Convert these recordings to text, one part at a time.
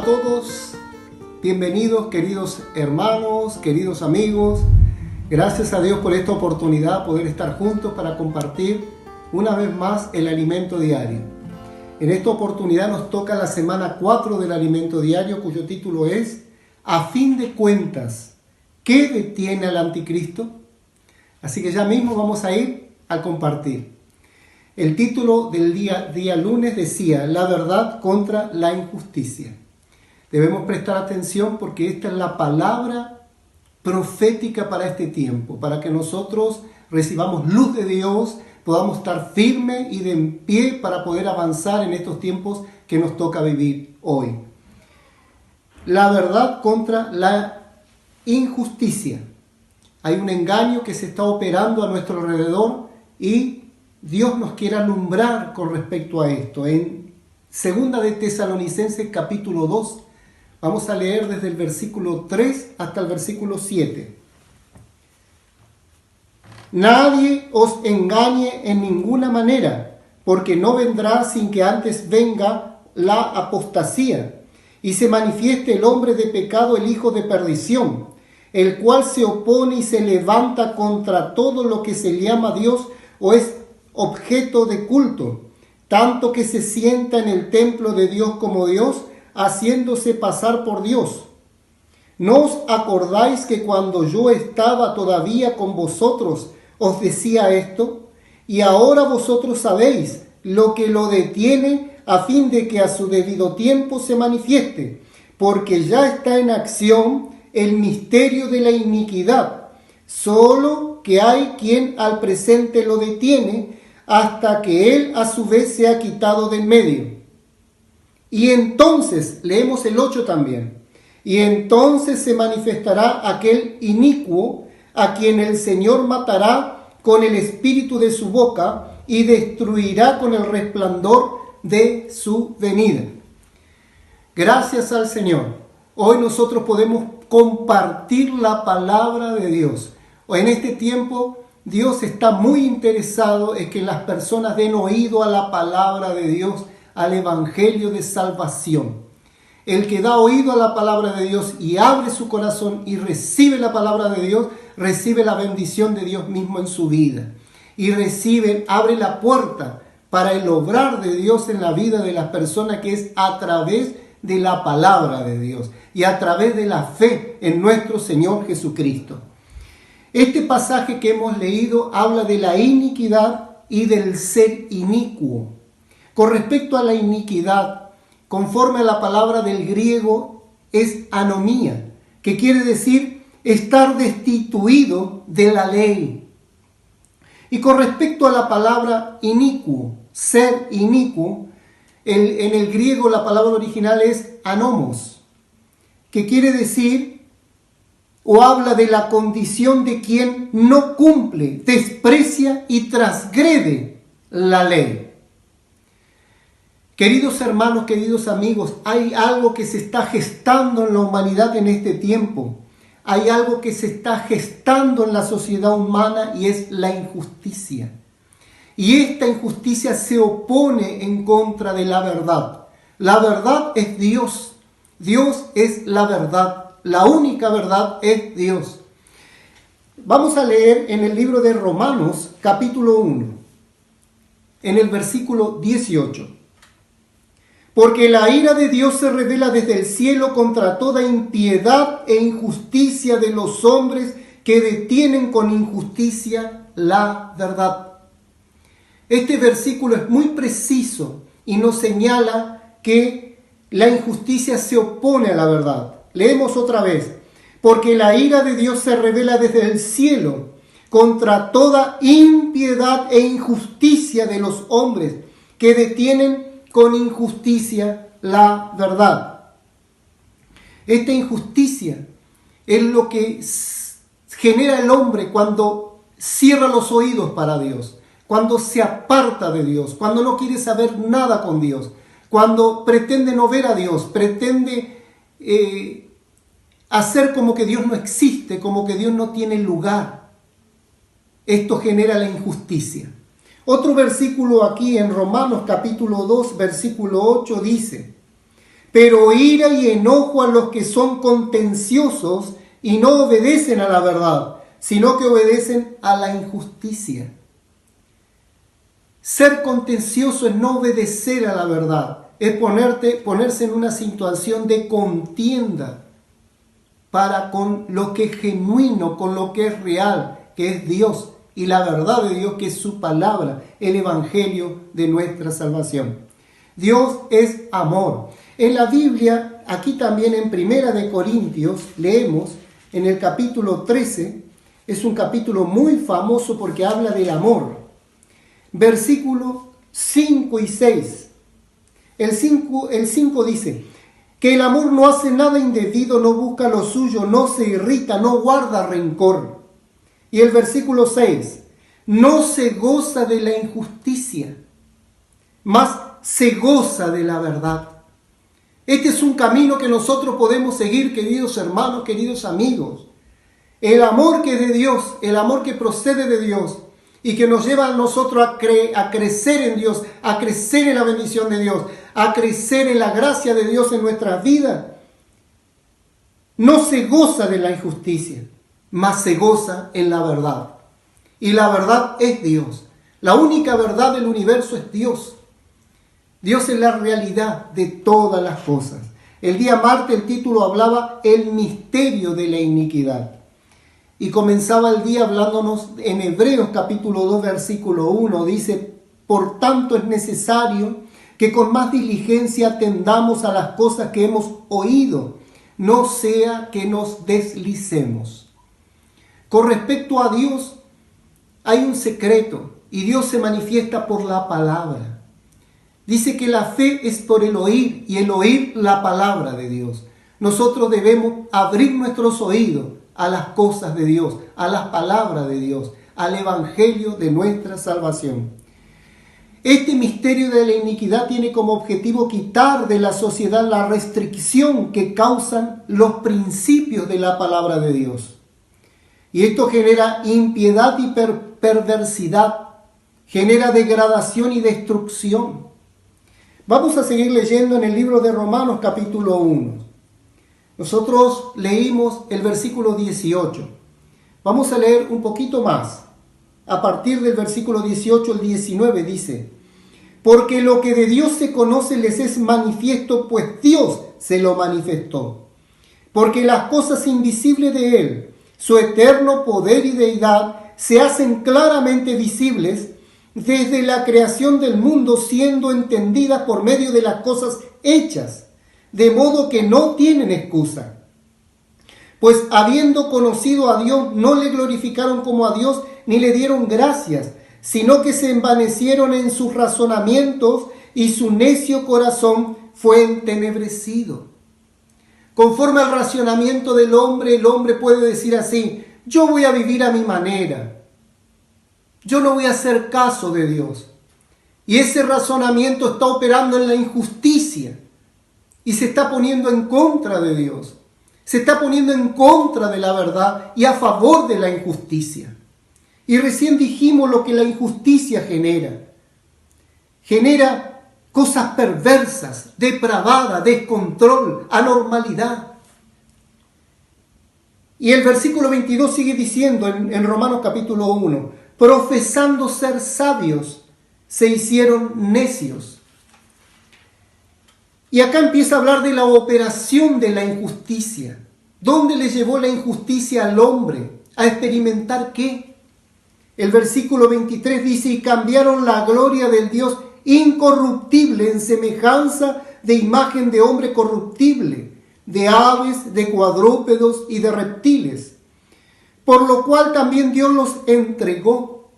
a todos, bienvenidos queridos hermanos, queridos amigos. Gracias a Dios por esta oportunidad, poder estar juntos para compartir una vez más el alimento diario. En esta oportunidad nos toca la semana 4 del alimento diario, cuyo título es A fin de cuentas, ¿qué detiene al anticristo? Así que ya mismo vamos a ir al compartir. El título del día lunes decía, la verdad contra la injusticia. Debemos prestar atención porque esta es la palabra profética para este tiempo, para que nosotros recibamos luz de Dios, podamos estar firmes y de en pie para poder avanzar en estos tiempos que nos toca vivir hoy. La verdad contra la injusticia. Hay un engaño que se está operando a nuestro alrededor y Dios nos quiere alumbrar con respecto a esto. En 2 de Tesalonicenses capítulo 2, vamos a leer desde el versículo 3 hasta el versículo 7. Nadie os engañe en ninguna manera, porque no vendrá sin que antes venga la apostasía, y se manifieste el hombre de pecado, el hijo de perdición, el cual se opone y se levanta contra todo lo que se llama Dios o es objeto de culto, tanto que se sienta en el templo de Dios como Dios, haciéndose pasar por Dios. ¿No os acordáis que cuando yo estaba todavía con vosotros os decía esto? Y ahora vosotros sabéis lo que lo detiene, a fin de que a su debido tiempo se manifieste, porque ya está en acción el misterio de la iniquidad, solo que hay quien al presente lo detiene, hasta que él a su vez sea quitado de en medio. Y entonces, leemos el 8 también, y entonces se manifestará aquel inicuo a quien el Señor matará con el espíritu de su boca y destruirá con el resplandor de su venida. Gracias al Señor. Hoy nosotros podemos compartir la palabra de Dios. En este tiempo Dios está muy interesado en que las personas den oído a la palabra de Dios, al evangelio de salvación. El que da oído a la palabra de Dios y abre su corazón y recibe la palabra de Dios, recibe la bendición de Dios mismo en su vida. Y abre la puerta para el obrar de Dios en la vida de las personas, que es a través de la palabra de Dios y a través de la fe en nuestro Señor Jesucristo. Este pasaje que hemos leído habla de la iniquidad y del ser inicuo. Con respecto a la iniquidad, conforme a la palabra del griego, es anomía, que quiere decir estar destituido de la ley. Y con respecto a la palabra inicuo, ser inicuo, en el griego la palabra original es anomos, que quiere decir o habla de la condición de quien no cumple, desprecia y transgrede la ley. Queridos hermanos, queridos amigos, hay algo que se está gestando en la humanidad en este tiempo. Hay algo que se está gestando en la sociedad humana y es la injusticia. Y esta injusticia se opone en contra de la verdad. La verdad es Dios. Dios es la verdad. La única verdad es Dios. Vamos a leer en el libro de Romanos, capítulo 1, en el versículo 18. Porque la ira de Dios se revela desde el cielo contra toda impiedad e injusticia de los hombres que detienen con injusticia la verdad. Este versículo es muy preciso y nos señala que la injusticia se opone a la verdad. Leemos otra vez. Porque la ira de Dios se revela desde el cielo contra toda impiedad e injusticia de los hombres que detienen con injusticia la verdad. Esta injusticia es lo que genera el hombre cuando cierra los oídos para Dios, cuando se aparta de Dios, cuando no quiere saber nada con Dios, cuando pretende no ver a Dios, pretende hacer como que Dios no existe, como que Dios no tiene lugar. Esto genera la injusticia. Otro versículo aquí en Romanos capítulo 2, versículo 8 dice: pero ira y enojo a los que son contenciosos y no obedecen a la verdad, sino que obedecen a la injusticia. Ser contencioso es no obedecer a la verdad, es ponerse en una situación de contienda para con lo que es genuino, con lo que es real, que es Dios, y la verdad de Dios, que es su palabra, el evangelio de nuestra salvación. Dios es amor. En la Biblia, aquí también en Primera de Corintios, leemos en el capítulo 13, es un capítulo muy famoso porque habla del amor. Versículos 5 y 6. El 5 dice que el amor no hace nada indebido, no busca lo suyo, no se irrita, no guarda rencor. Y el versículo 6, no se goza de la injusticia, mas se goza de la verdad. Este es un camino que nosotros podemos seguir, queridos hermanos, queridos amigos. El amor que es de Dios, el amor que procede de Dios y que nos lleva a nosotros a crecer en Dios, a crecer en la bendición de Dios, a crecer en la gracia de Dios en nuestras vidas, no se goza de la injusticia, mas se goza en la verdad. Y la verdad es Dios. La única verdad del universo es Dios. Dios es la realidad de todas las cosas. El día martes el título hablaba el misterio de la iniquidad. Y comenzaba el día hablándonos en Hebreos capítulo 2 versículo 1. Dice, por tanto es necesario que con más diligencia atendamos a las cosas que hemos oído, no sea que nos deslicemos. Con respecto a Dios, hay un secreto y Dios se manifiesta por la palabra. Dice que la fe es por el oír y el oír la palabra de Dios. Nosotros debemos abrir nuestros oídos a las cosas de Dios, a las palabras de Dios, al evangelio de nuestra salvación. Este misterio de la iniquidad tiene como objetivo quitar de la sociedad la restricción que causan los principios de la palabra de Dios. Y esto genera impiedad y perversidad, genera degradación y destrucción. Vamos a seguir leyendo en el libro de Romanos capítulo 1. Nosotros leímos el versículo 18. Vamos a leer un poquito más. A partir del versículo 18 al 19 dice, porque lo que de Dios se conoce les es manifiesto, pues Dios se lo manifestó. Porque las cosas invisibles de Él, su eterno poder y deidad, se hacen claramente visibles desde la creación del mundo, siendo entendidas por medio de las cosas hechas, de modo que no tienen excusa. Pues habiendo conocido a Dios, no le glorificaron como a Dios, ni le dieron gracias, sino que se envanecieron en sus razonamientos y su necio corazón fue entenebrecido. Conforme al racionamiento del hombre, el hombre puede decir así, yo voy a vivir a mi manera. Yo no voy a hacer caso de Dios. Y ese razonamiento está operando en la injusticia y se está poniendo en contra de Dios. Se está poniendo en contra de la verdad y a favor de la injusticia. Y recién dijimos lo que la injusticia genera. Genera cosas perversas, depravadas, descontrol, anormalidad. Y el versículo 22 sigue diciendo en Romanos capítulo 1, profesando ser sabios, se hicieron necios. Y acá empieza a hablar de la operación de la injusticia. ¿Dónde le llevó la injusticia al hombre? ¿A experimentar qué? El versículo 23 dice, y cambiaron la gloria del Dios incorruptible en semejanza de imagen de hombre corruptible, de aves, de cuadrúpedos y de reptiles. Por lo cual también Dios los entregó.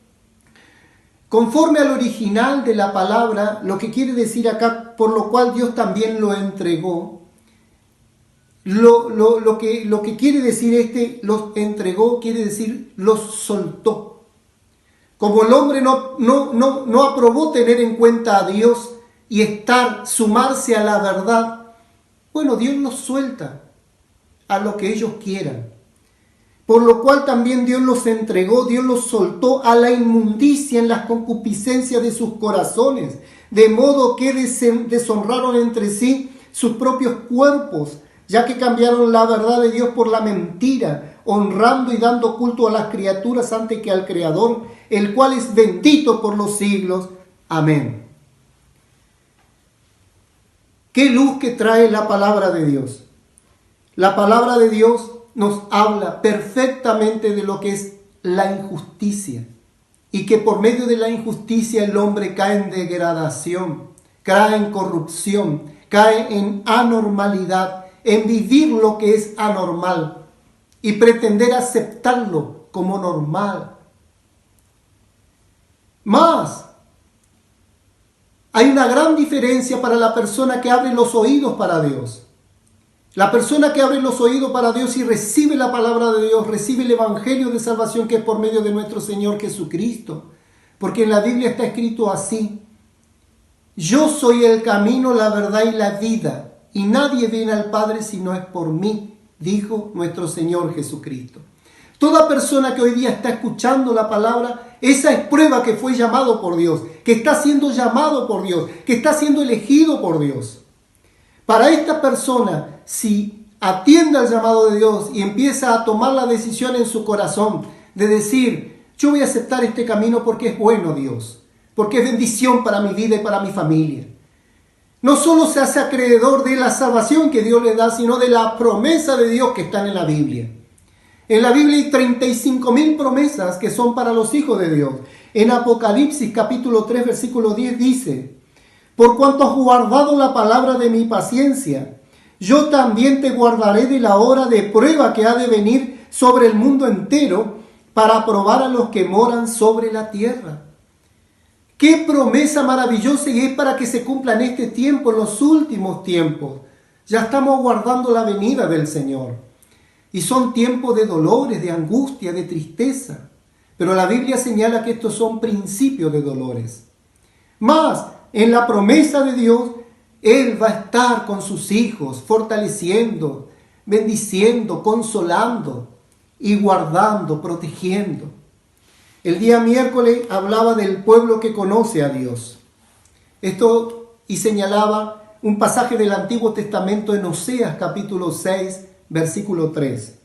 Conforme al original de la palabra, lo que quiere decir acá, por lo cual Dios también lo entregó, lo que quiere decir los entregó, quiere decir los soltó. Como el hombre no aprobó tener en cuenta a Dios y sumarse a la verdad, bueno, Dios los suelta a lo que ellos quieran. Por lo cual también Dios los entregó, Dios los soltó a la inmundicia en las concupiscencias de sus corazones, de modo que deshonraron entre sí, sus propios cuerpos, ya que cambiaron la verdad de Dios por la mentira, honrando y dando culto a las criaturas antes que al Creador, el cual es bendito por los siglos. Amén. Qué luz que trae la palabra de Dios. La palabra de Dios nos habla perfectamente de lo que es la injusticia, y que por medio de la injusticia el hombre cae en degradación, cae en corrupción, cae en anormalidad, en vivir lo que es anormal y pretender aceptarlo como normal. Más, hay una gran diferencia para la persona que abre los oídos para Dios. La persona que abre los oídos para Dios y recibe la palabra de Dios, recibe el evangelio de salvación que es por medio de nuestro Señor Jesucristo. Porque en la Biblia está escrito así: yo soy el camino, la verdad y la vida, y nadie viene al Padre si no es por mí, dijo nuestro Señor Jesucristo. Toda persona que hoy día está escuchando la palabra, esa es prueba que fue llamado por Dios, que está siendo llamado por Dios, que está siendo elegido por Dios. Para esta persona, si atiende al llamado de Dios y empieza a tomar la decisión en su corazón de decir: yo voy a aceptar este camino porque es bueno, Dios, porque es bendición para mi vida y para mi familia. No solo se hace acreedor de la salvación que Dios le da, sino de la promesa de Dios que están en la Biblia. En la Biblia hay 35.000 promesas que son para los hijos de Dios. En Apocalipsis capítulo 3 versículo 10 dice: por cuanto has guardado la palabra de mi paciencia, yo también te guardaré de la hora de prueba que ha de venir sobre el mundo entero para probar a los que moran sobre la tierra. Qué promesa maravillosa, y es para que se cumpla en este tiempo, en los últimos tiempos. Ya estamos aguardando la venida del Señor. Y son tiempos de dolores, de angustia, de tristeza. Pero la Biblia señala que estos son principios de dolores. Más, en la promesa de Dios, Él va a estar con sus hijos, fortaleciendo, bendiciendo, consolando y guardando, protegiendo. El día miércoles hablaba del pueblo que conoce a Dios. Esto, y señalaba un pasaje del Antiguo Testamento en Oseas capítulo 6, versículo 3.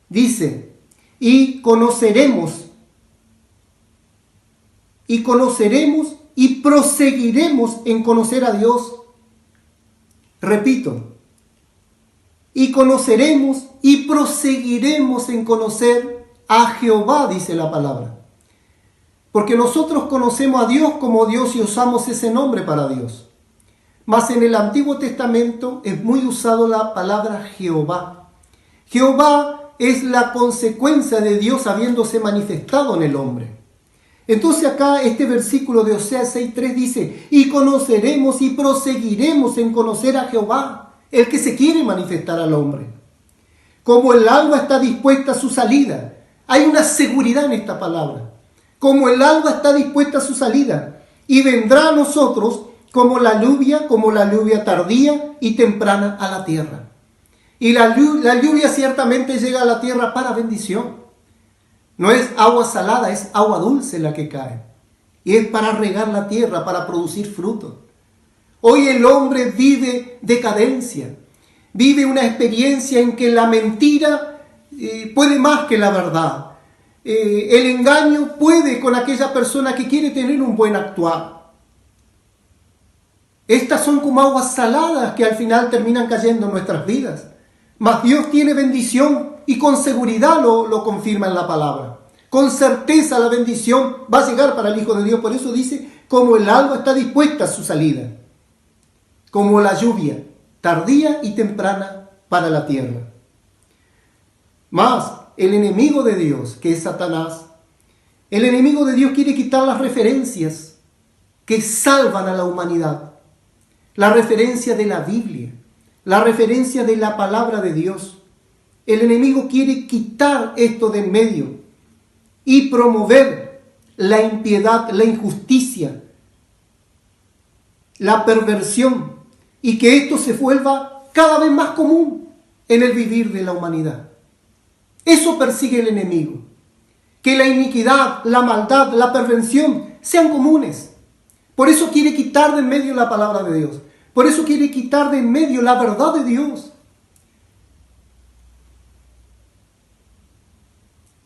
Dice: y conoceremos y proseguiremos en conocer a Dios. Repito, y conoceremos y proseguiremos en conocer a Jehová, dice la palabra. Porque nosotros conocemos a Dios como Dios y usamos ese nombre para Dios. Mas en el Antiguo Testamento es muy usado la palabra Jehová. Jehová es la consecuencia de Dios habiéndose manifestado en el hombre. Entonces acá este versículo de Oseas 6:3 dice: y conoceremos y proseguiremos en conocer a Jehová, el que se quiere manifestar al hombre. Como el alba está dispuesta a su salida. Hay una seguridad en esta palabra. Como el alba está dispuesta a su salida, y vendrá a nosotros como la lluvia tardía y temprana a la tierra. Y la lluvia ciertamente llega a la tierra para bendición. No es agua salada, es agua dulce la que cae. Y es para regar la tierra, para producir fruto. Hoy el hombre vive decadencia. Vive una experiencia en que la mentira puede más que la verdad. El engaño puede con aquella persona que quiere tener un buen actuar. Estas son como aguas saladas que al final terminan cayendo en nuestras vidas. Mas Dios tiene bendición y con seguridad lo confirma en la palabra. Con certeza la bendición va a llegar para el Hijo de Dios. Por eso dice: como el alba está dispuesta a su salida, como la lluvia tardía y temprana para la tierra. Mas el enemigo de Dios, que es Satanás, el enemigo de Dios quiere quitar las referencias que salvan a la humanidad. La referencia de la Biblia, la referencia de la palabra de Dios. El enemigo quiere quitar esto de en medio y promover la impiedad, la injusticia, la perversión, y que esto se vuelva cada vez más común en el vivir de la humanidad. Eso persigue el enemigo, que la iniquidad, la maldad, la perversión sean comunes. Por eso quiere quitar de en medio la palabra de Dios, Por eso quiere quitar de en medio la verdad de Dios.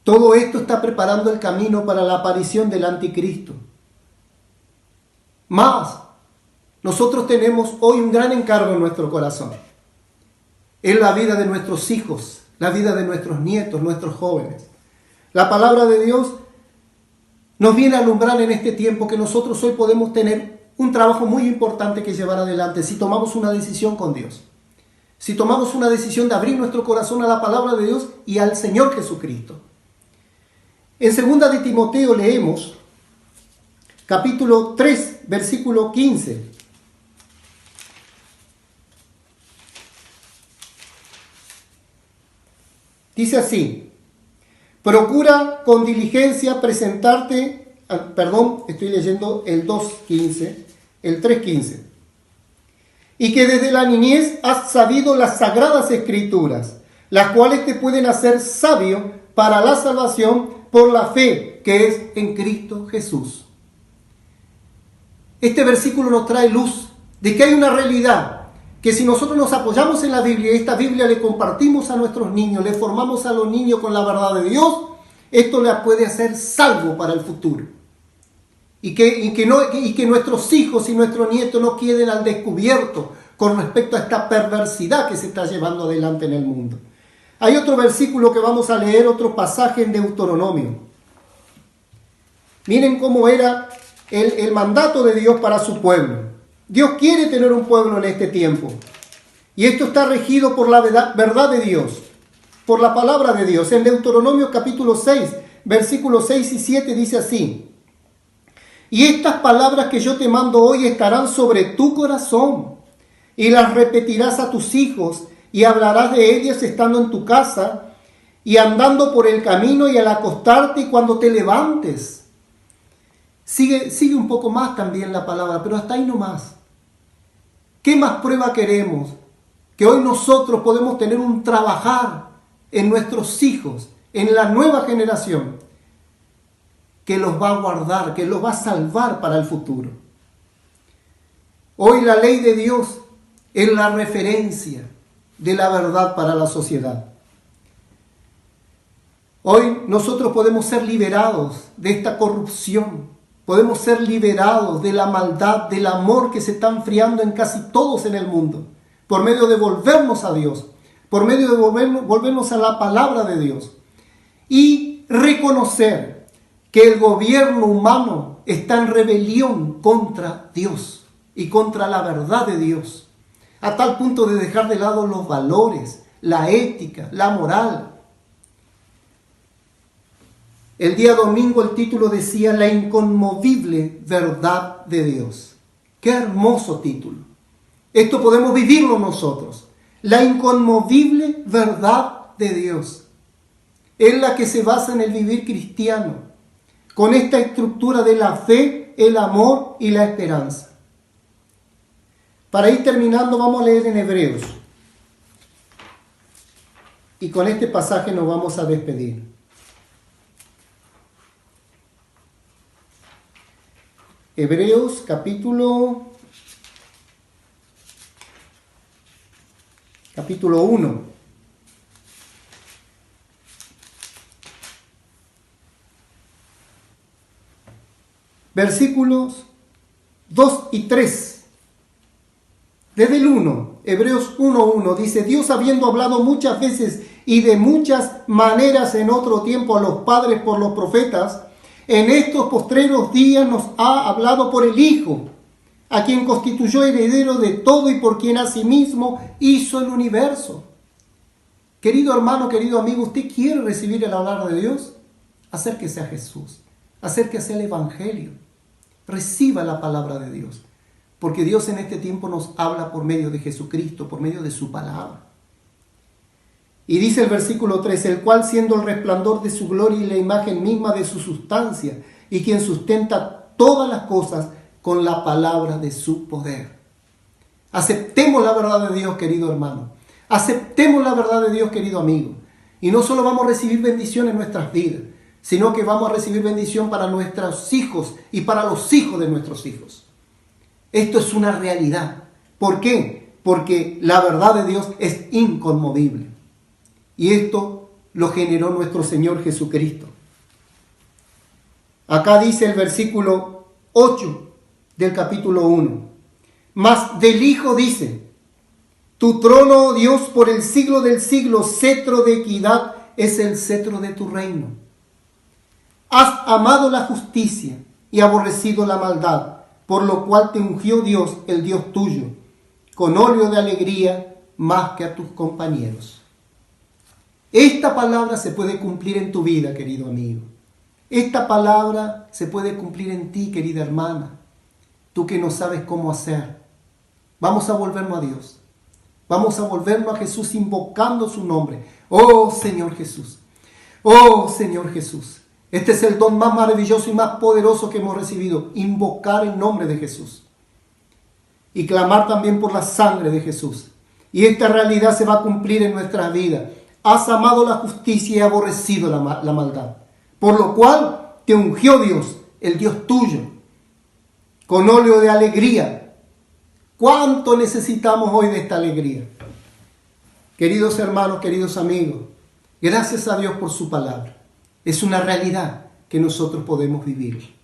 Todo esto está preparando el camino para la aparición del anticristo. Más, nosotros tenemos hoy un gran encargo en nuestro corazón. Es la vida de nuestros hijos, la vida de nuestros nietos, nuestros jóvenes. La palabra de Dios nos viene a alumbrar en este tiempo que nosotros hoy podemos tener un trabajo muy importante que llevar adelante si tomamos una decisión con Dios. Si tomamos una decisión de abrir nuestro corazón a la palabra de Dios y al Señor Jesucristo. En 2 de Timoteo leemos capítulo 3, versículo 15. Dice así: procura con diligencia presentarte, estoy leyendo el 2.15, el 3.15. Y que desde la niñez has sabido las sagradas escrituras, las cuales te pueden hacer sabio para la salvación por la fe que es en Cristo Jesús. Este versículo nos trae luz de que hay una realidad, que si nosotros nos apoyamos en la Biblia, esta Biblia le compartimos a nuestros niños, le formamos a los niños con la verdad de Dios, esto les puede hacer salvo para el futuro. Y que nuestros hijos y nuestros nietos no queden al descubierto con respecto a esta perversidad que se está llevando adelante en el mundo. Hay otro versículo que vamos a leer, otro pasaje en Deuteronomio. Miren cómo era el mandato de Dios para su pueblo. Dios quiere tener un pueblo en este tiempo. Y esto está regido por la verdad de Dios, por la palabra de Dios. En Deuteronomio capítulo 6, versículos 6 y 7 dice así: y estas palabras que yo te mando hoy estarán sobre tu corazón, y las repetirás a tus hijos, y hablarás de ellas estando en tu casa, y andando por el camino, y al acostarte, y cuando te levantes. Sigue un poco más también la palabra, pero hasta ahí no más. ¿Qué más prueba queremos? Que hoy nosotros podemos tener un trabajar en nuestros hijos, en la nueva generación, que los va a guardar, que los va a salvar para el futuro. Hoy la ley de Dios es la referencia de la verdad para la sociedad. Hoy nosotros podemos ser liberados de esta corrupción, podemos ser liberados de la maldad, del amor que se está enfriando en casi todos en el mundo, por medio de volvernos a Dios, por medio de volvernos a la palabra de Dios y reconocer que el gobierno humano está en rebelión contra Dios y contra la verdad de Dios, a tal punto de dejar de lado los valores, la ética, la moral. El día domingo el título decía La inconmovible verdad de Dios. ¡Qué hermoso título! Esto podemos vivirlo nosotros. La inconmovible verdad de Dios es la que se basa en el vivir cristiano, con esta estructura de la fe, el amor y la esperanza. Para ir terminando, vamos a leer en Hebreos. Y con este pasaje nos vamos a despedir. Hebreos capítulo 1. Versículos 2 y 3. Desde el 1, Hebreos 1:1 dice: Dios, habiendo hablado muchas veces y de muchas maneras en otro tiempo a los padres por los profetas, en estos postreros días nos ha hablado por el Hijo, a quien constituyó heredero de todo y por quien asimismo hizo el universo. Querido hermano, querido amigo, ¿usted quiere recibir el hablar de Dios? Acérquese a Jesús, acérquese al Evangelio, reciba la palabra de Dios, porque Dios en este tiempo nos habla por medio de Jesucristo, por medio de su palabra. Y dice el versículo 3, el cual siendo el resplandor de su gloria y la imagen misma de su sustancia, y quien sustenta todas las cosas con la palabra de su poder. Aceptemos la verdad de Dios, querido hermano. Aceptemos la verdad de Dios, querido amigo. Y no solo vamos a recibir bendición en nuestras vidas, sino que vamos a recibir bendición para nuestros hijos y para los hijos de nuestros hijos. Esto es una realidad. ¿Por qué? Porque la verdad de Dios es inconmovible. Y esto lo generó nuestro Señor Jesucristo. Acá dice el versículo 8 del capítulo 1. Mas del Hijo dice: tu trono, oh Dios, por el siglo del siglo, cetro de equidad es el cetro de tu reino. Has amado la justicia y aborrecido la maldad, por lo cual te ungió Dios, el Dios tuyo, con óleo de alegría más que a tus compañeros. Esta palabra se puede cumplir en tu vida, querido amigo. Esta palabra se puede cumplir en ti, querida hermana. Tú que no sabes cómo hacer. Vamos a volvernos a Dios. Vamos a volvernos a Jesús invocando su nombre. Oh Señor Jesús. Oh Señor Jesús. Este es el don más maravilloso y más poderoso que hemos recibido. Invocar el nombre de Jesús. Y clamar también por la sangre de Jesús. Y esta realidad se va a cumplir en nuestra vida. Has amado la justicia y aborrecido la maldad. Por lo cual te ungió Dios, el Dios tuyo, con óleo de alegría. ¿Cuánto necesitamos hoy de esta alegría? Queridos hermanos, queridos amigos, gracias a Dios por su palabra. Es una realidad que nosotros podemos vivir.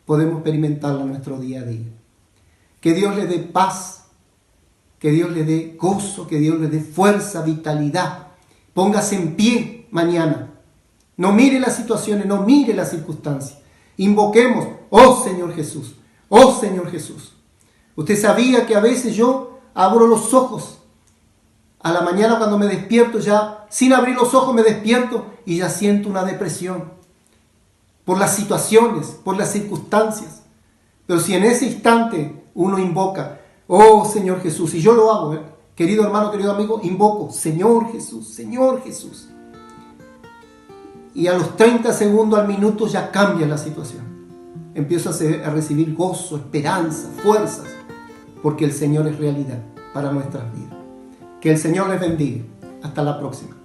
Podemos experimentarla en nuestro día a día. Que Dios le dé paz, que Dios le dé gozo, que Dios le dé fuerza, vitalidad. Póngase en pie mañana. No mire las situaciones, no mire las circunstancias. Invoquemos, oh Señor Jesús, oh Señor Jesús. Usted sabía que a veces yo abro los ojos. A la mañana cuando me despierto ya, sin abrir los ojos me despierto y ya siento una depresión. Por las situaciones, por las circunstancias. Pero si en ese instante uno invoca, oh Señor Jesús, y yo lo hago, querido hermano, querido amigo, invoco, Señor Jesús, Señor Jesús. Y a los 30 segundos al minuto ya cambia la situación. Empiezo a recibir gozo, esperanza, fuerzas, porque el Señor es realidad para nuestras vidas. Que el Señor les bendiga. Hasta la próxima.